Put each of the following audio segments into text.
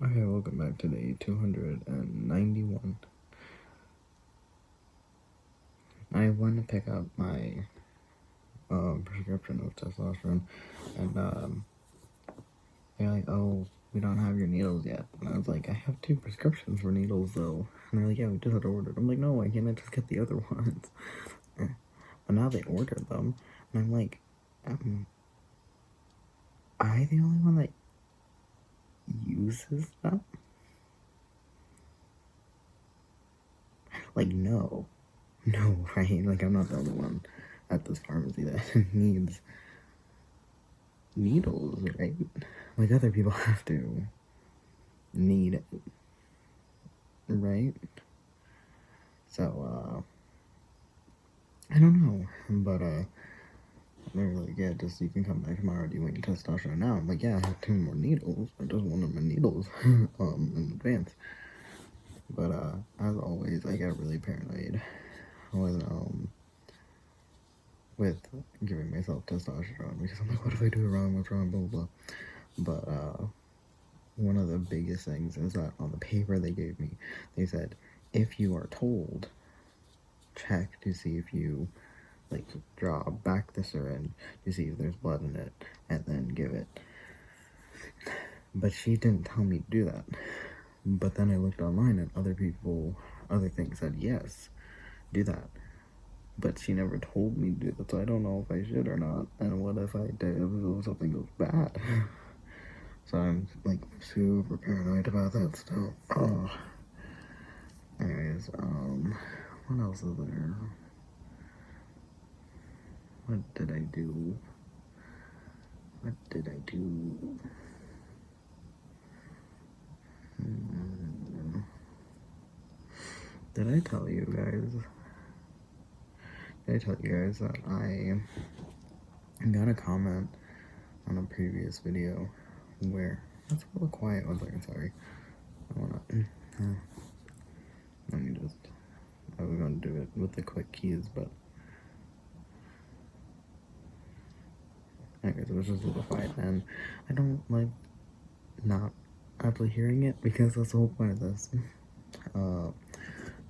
Okay, welcome back to day 291. I went to pick up my prescription of testosterone, and they're like, "Oh, we don't have your needles yet." And I was like, "I have 2 prescriptions for needles, though." And they're like, "Yeah, we just had to order it." I'm like, "No, why can't I just get the other ones?" But now they ordered them, and I'm like, "Am I the only one that uses them?" Like, no, right? Like, I'm not the only one at this pharmacy that needs needles, right? Like, other people have to need it, right? So, I don't know, but, they're like, "Yeah, just, you can come back tomorrow, do you want your testosterone now?" I'm like, "Yeah, I have 2 more needles, I just wanted my needles, in advance." But, as always, I get really paranoid with giving myself testosterone, because I'm like, what if I do it wrong, what's wrong, blah, blah, blah. But, one of the biggest things is that on the paper they gave me, they said, if you are told, check to see if you, like, draw back the syringe to see if there's blood in it, and then give it. But she didn't tell me to do that. But then I looked online, and other things said, yes, do that. But she never told me to do that, so I don't know if I should or not. And what if I did, if something goes bad? So I'm, like, super paranoid about that stuff. Oh. Anyways, what else is there? What did I do? Did I tell you guys? That I got a comment on a previous video where, that's a little quiet, 1 second, sorry. I was gonna do it with the quick keys, but anyways, it was just a little quiet, and I don't like not actually hearing it, because that's the whole point of this.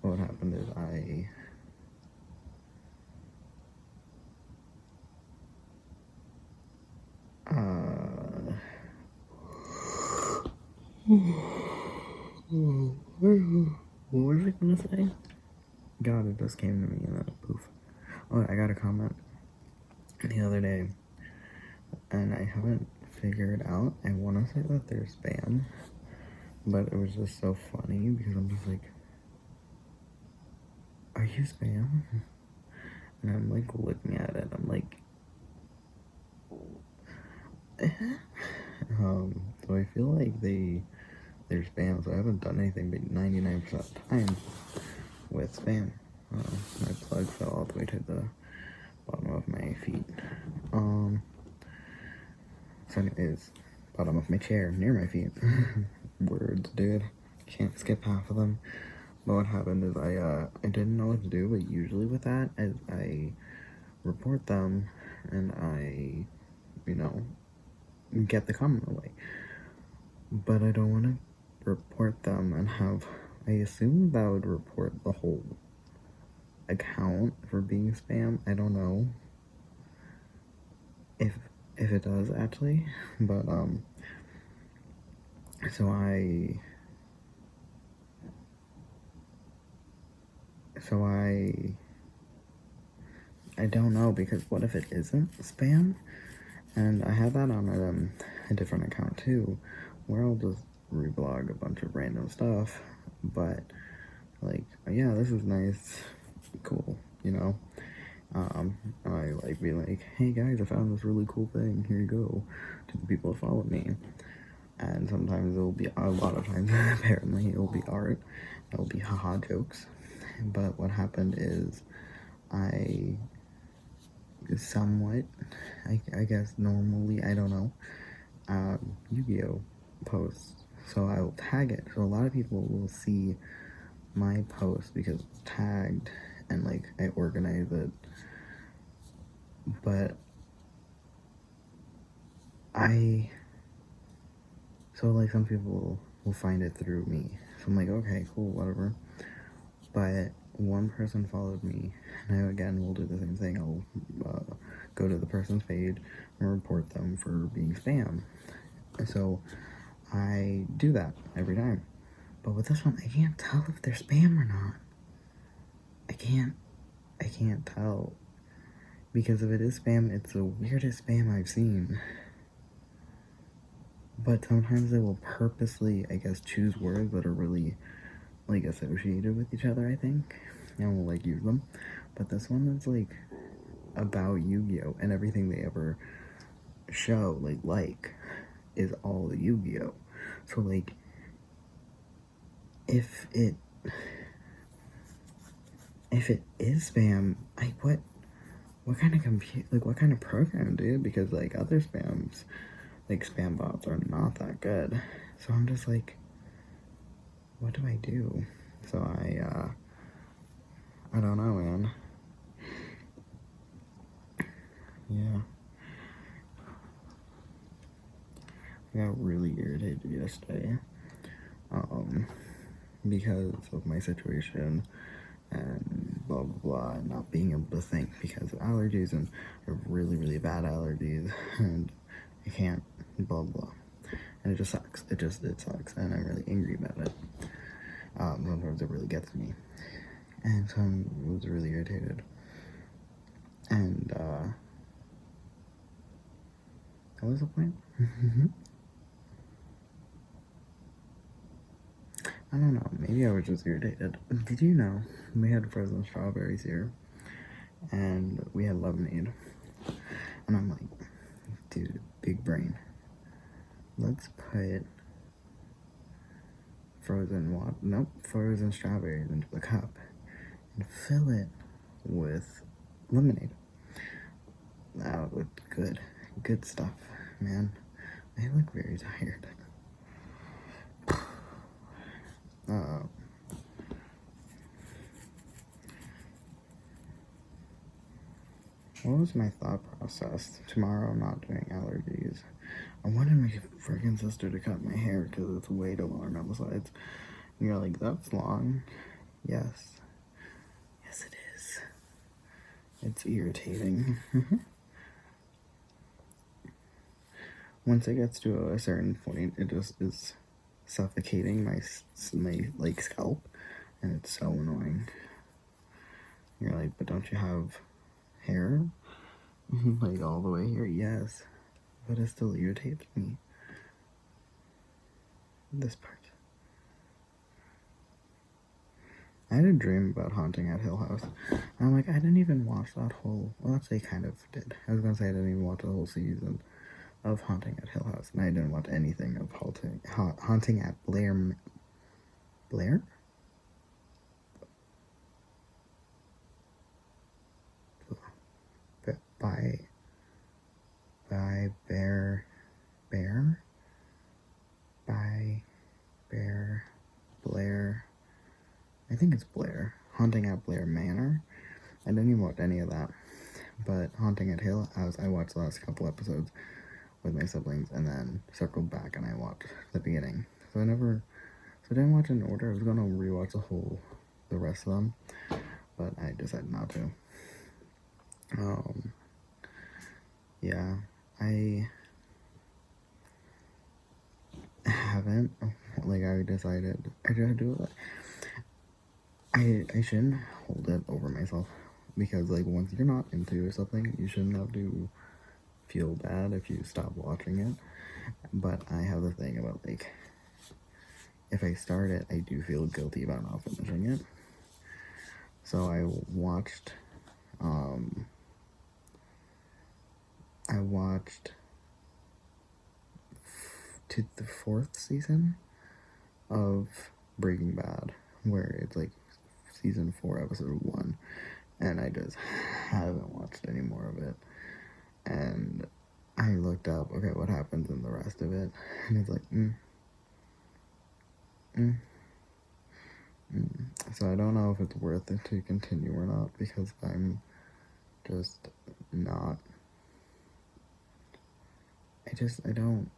What happened is what was I gonna say? God, it just came to me and then poof. Oh, I got a comment the other day, and I haven't figured out. I want to say that they're spam, but it was just so funny because I'm just like, "Are you spam?" And I'm like looking at it. I'm like, so I feel like they're spam. So I haven't done anything but 99% of the time with spam. My plug fell all the way to the bottom of my feet. So anyways, bottom of my chair, near my feet. Words, dude. Can't skip half of them. But what happened is I didn't know what to do, but usually with that, I report them, and I, get the comment away. But I don't want to report them and have, I assume that would report the whole account for being spam. I don't know if it does actually, but so I don't know, because what if it isn't spam? And I have that on a different account too, where I'll just reblog a bunch of random stuff, but like, yeah, this is nice, cool, I like be like, "Hey guys, I found this really cool thing, here you go," to the people that follow me. And sometimes it'll be, a lot of times apparently it'll be art, it'll be haha jokes. But what happened is I somewhat, I guess normally, I don't know, Yu-Gi-Oh posts, so I will tag it, so a lot of people will see my post because it's tagged, and like I organize it. But so like some people will find it through me. So I'm like, okay, cool, whatever. But one person followed me, and I again will do the same thing. I'll go to the person's page and report them for being spam. And so I do that every time. But with this one, I can't tell if they're spam or not. I can't tell. Because if it is spam, it's the weirdest spam I've seen. But sometimes they will purposely, I guess, choose words that are really, like, associated with each other, I think. And will, like, use them. But this one is, like, about Yu-Gi-Oh! And everything they ever show, like, is all Yu-Gi-Oh! So, like, if it is spam, what kind of what kind of program, dude? Because, like, other spams, like, spam bots are not that good. So I'm just like, what do I do? So I don't know, man. Yeah. I got really irritated yesterday. Because of my situation and blah blah blah, and not being able to think because of allergies, and I have really, really bad allergies, and I can't blah blah. And it just sucks. It sucks, and I'm really angry about it. Sometimes it really gets me. And so I was really irritated. And what was the point? I don't know, maybe I was just irritated. Did you know we had frozen strawberries here, and we had lemonade, and I'm like, dude, big brain, let's put frozen strawberries into the cup and fill it with lemonade. That would good stuff, man. I look very tired. What was my thought process? Tomorrow I'm not doing allergies. I wanted my freaking sister to cut my hair because it's way too long on the sides. And you're like, that's long. Yes. Yes, it is. It's irritating. Once it gets to a certain point, it just is suffocating my like scalp, and it's so annoying. You're like, but don't you have hair? Like all the way here? Yes, but it still irritates me. This part. I had a dream about Haunting at Hill House. And I'm like, I didn't even watch that whole. Well, actually, I kind of did. I was gonna say I didn't even watch the whole season of Haunting at Hill House, and I didn't watch anything of Haunting at Blair. Blair? By Bear. By Bear. Blair. I think it's Blair. Haunting at Blair Manor. I didn't even watch any of that. But Haunting at Hill House, I watched the last couple episodes with my siblings, and then circled back and I watched the beginning. So I didn't watch in order. I was gonna rewatch the rest of them, but I decided not to. Yeah, I haven't, like, I decided I gotta do it. I shouldn't hold it over myself, because, like, once you're not into something, you shouldn't have to feel bad if you stop watching it. But I have the thing about, like, if I start it, I do feel guilty about not finishing it. So I watched to the 4th season of Breaking Bad, where it's like season 4, episode 1, and I just haven't watched any more of it. And I looked up, okay, what happens in the rest of it, and it's like, So I don't know if it's worth it to continue or not, because I'm just not. I don't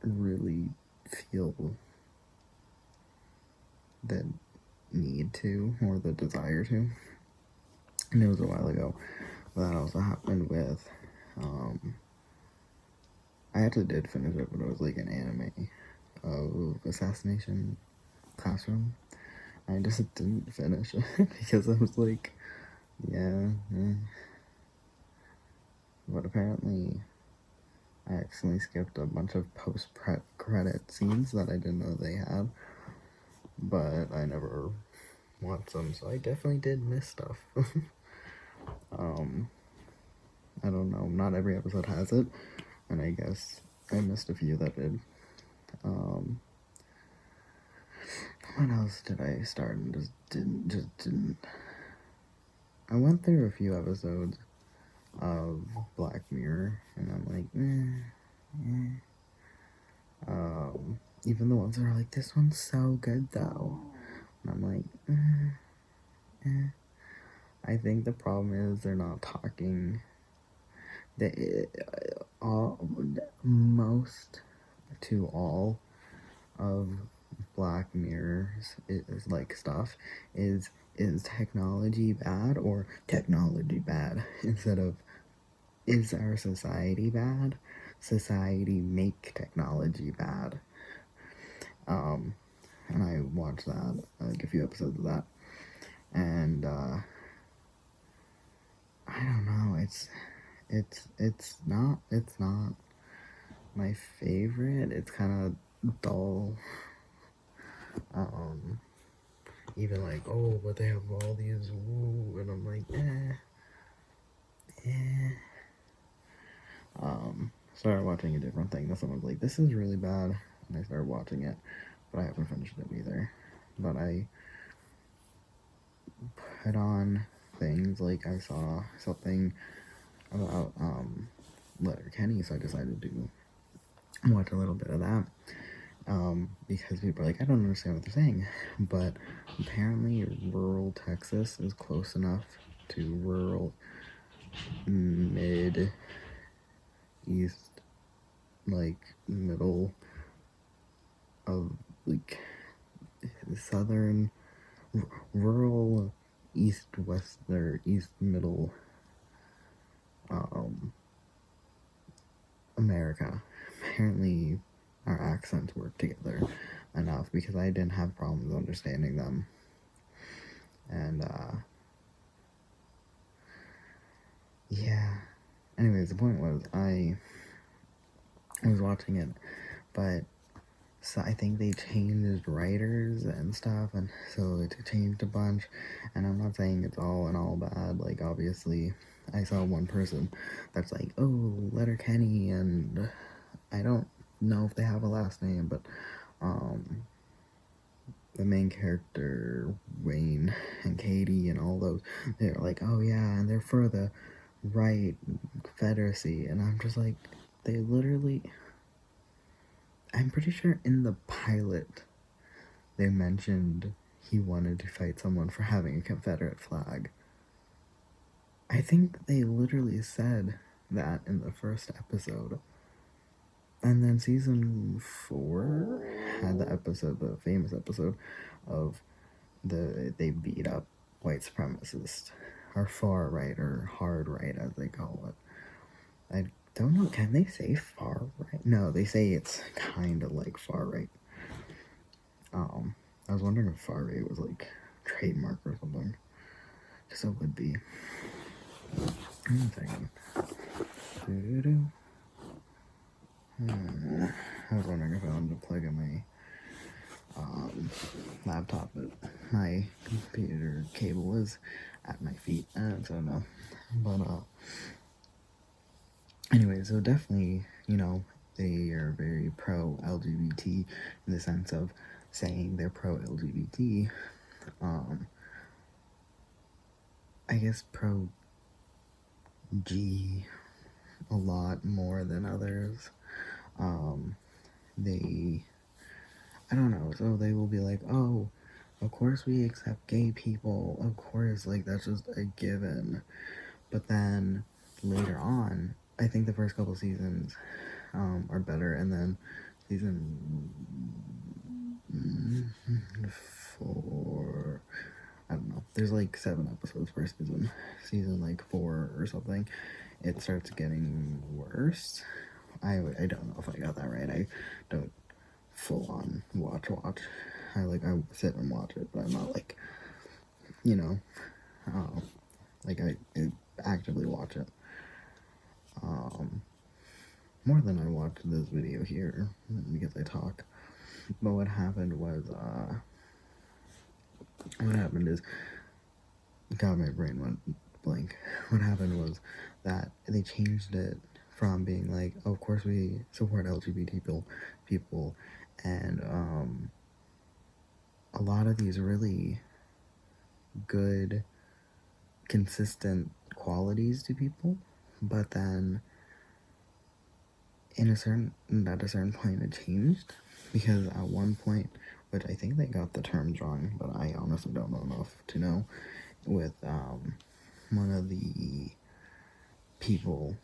really feel the need to or the desire to. And it was a while ago. That also happened with, I actually did finish it, but it was like an anime of Assassination Classroom. I just didn't finish it because I was like, yeah. But apparently, I accidentally skipped a bunch of post-credit scenes that I didn't know they had. But I never watched them, so I definitely did miss stuff. I don't know, not every episode has it, and I guess I missed a few that did. What else did I start and just didn't. I went through a few episodes of Black Mirror, and I'm like, even the ones that are like, this one's so good though, and I'm like, I think the problem is they're not talking. Most to all of Black Mirror's is like stuff is technology bad or technology bad instead of is our society bad? Society make technology bad. And I watched that, like a few episodes of that, and I don't know. It's not my favorite. It's kind of dull. Even like, oh, but they have all these woo, and I'm like, started watching a different thing that someone's like, this is really bad, and I started watching it, but I haven't finished it either. But I put on things, like I saw something about Letterkenny, so I decided to watch a little bit of that. Because people are like, I don't understand what they're saying, but apparently rural Texas is close enough to rural mid east, like middle of like southern rural east west or east middle America. Apparently our accents work together enough because I didn't have problems understanding them. And yeah. Anyways, the point was I was watching it, but so I think they changed writers and stuff, and so it changed a bunch. And I'm not saying it's all in all bad. Like obviously, I saw one person that's like, oh, Letterkenny, and I don't know if they have a last name, but the main character Wayne and Katie and all those, they're like, oh yeah, and they're for the right Confederacy, and I'm just like, they literally. I'm pretty sure in the pilot they mentioned he wanted to fight someone for having a Confederate flag. I think they literally said that in the first episode. And then season 4 had the famous episode of they beat up white supremacists, or far right, or hard right as they call it. I don't know, can they say far right? No, they say it's kind of like far right. I was wondering if far right was like trademark or something, because it would be. One second. I was wondering if I wanted to plug in my laptop, but my computer cable is at my feet, so no. But anyway, so definitely, they are very pro-LGBT in the sense of saying they're pro-LGBT. I guess pro-G a lot more than others. I don't know, so they will be like, oh, of course we accept gay people, of course, like, that's just a given. But then, later on, I think the first couple seasons, are better, and then season for, I don't know, there's like 7 episodes per season. Season like 4 or something, it starts getting worse. I don't know if I got that right. I don't full on watch. I sit and watch it, but I'm not like, you know, like I actively watch it. More than I watch this video here because I talk. But what happened is, God, my brain went blank. What happened was that they changed it from being like, oh, of course we support LGBT people, and a lot of these really good, consistent qualities to people, but then at a certain point it changed, because at one point, which I think they got the terms wrong, but I honestly don't know enough to know, with one of the people,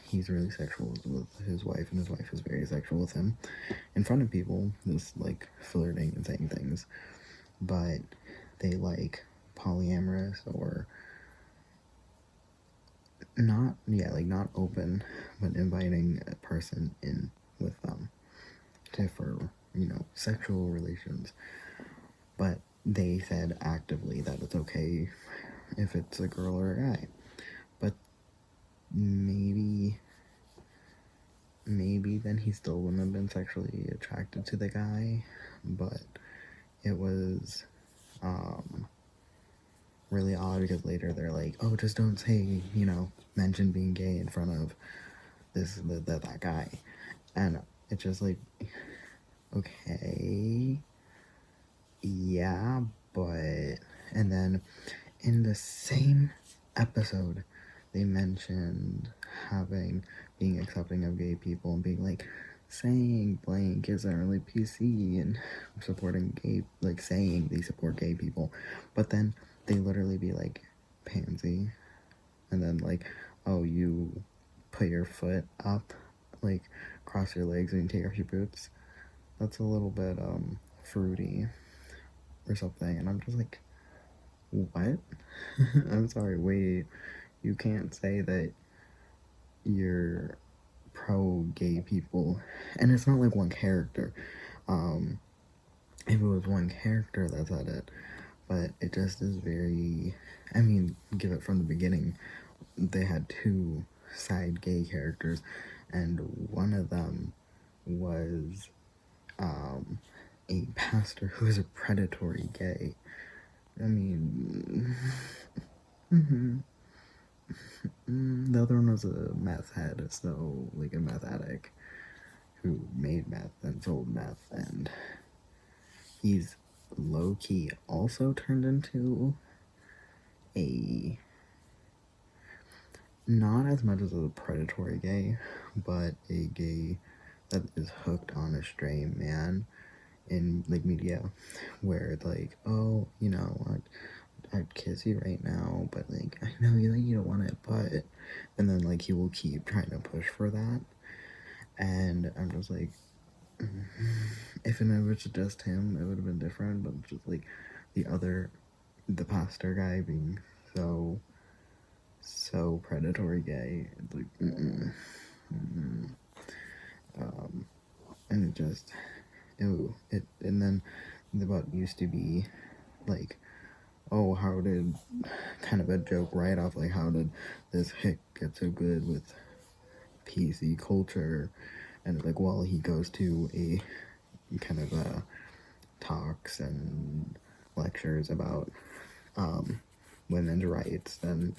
he's really sexual with his wife, and his wife is very sexual with him in front of people, just like flirting and saying things, but they like polyamorous or not, like not open, but inviting a person in with them for, sexual relations. But they said actively that it's okay if it's a girl or a guy. But maybe then he still wouldn't have been sexually attracted to the guy, but it was really odd, because later they're like, oh, just don't say, mention being gay in front of that guy. And it's just like, okay, yeah, but, and then in the same episode, they mentioned being accepting of gay people and being like, saying blank isn't really PC, and supporting gay, like saying they support gay people, but then they literally be like, pansy, and then like, oh, you put your foot up, like cross your legs and take off your boots. That's a little bit fruity or something, and I'm just like, what? I'm sorry, wait, you can't say that you're pro gay people, and it's not like one character. If it was one character that said it, but it just is very, I mean, give it from the beginning, they had 2 side gay characters, and one of them was a pastor who is a predatory gay. I mean, the other one was a meth head, so like a meth addict who made meth and sold meth, and he's low-key also turned into a, not as much as a predatory gay, but a gay that is hooked on a stray man in like media, where it's like, oh, I'd kiss you right now, but like I know you don't want it, but, and then like he will keep trying to push for that, and I'm just like, if it was just him, it would have been different, but just like the pastor guy being so predatory gay, it's like, and it just, ew, and then what used to be like, oh, how did, kind of a joke right off, like, how did this hick get so good with PC culture? And like, well, he goes to a kind of talks and lectures about women's rights and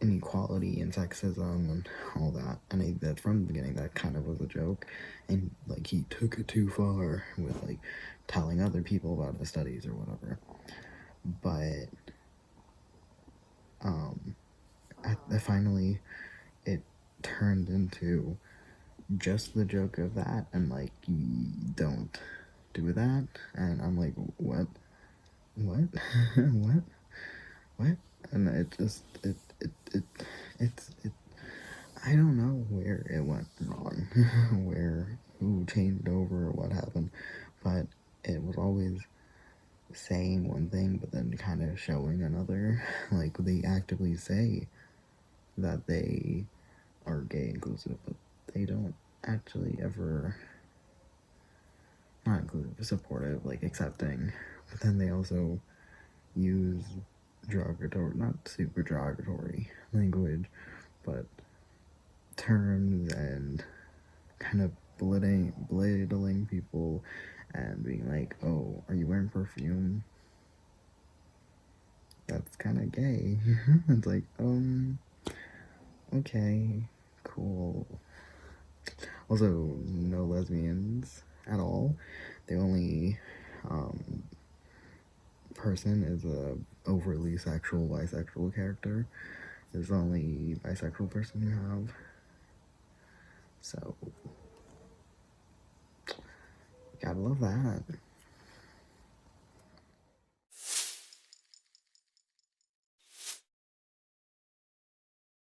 inequality and sexism and all that, and that from the beginning that kind of was a joke, and like he took it too far with like telling other people about his studies or whatever, but finally it turned into just the joke of that, and like, you don't do that, and I'm like, what what what, and it just it I don't know where it went wrong, who changed over or what happened, but it was always saying one thing but then kind of showing another. Like, they actively say that they are gay inclusive, but they don't actually ever, not inclusive, supportive, like accepting. But then they also use derogatory, not super derogatory language, but terms and kind of belittling people and being like, oh, are you wearing perfume? That's kind of gay. It's like, okay, cool. Also, no lesbians at all. The only person is a overly sexual bisexual character. Is the only bisexual person you have. So, gotta love that.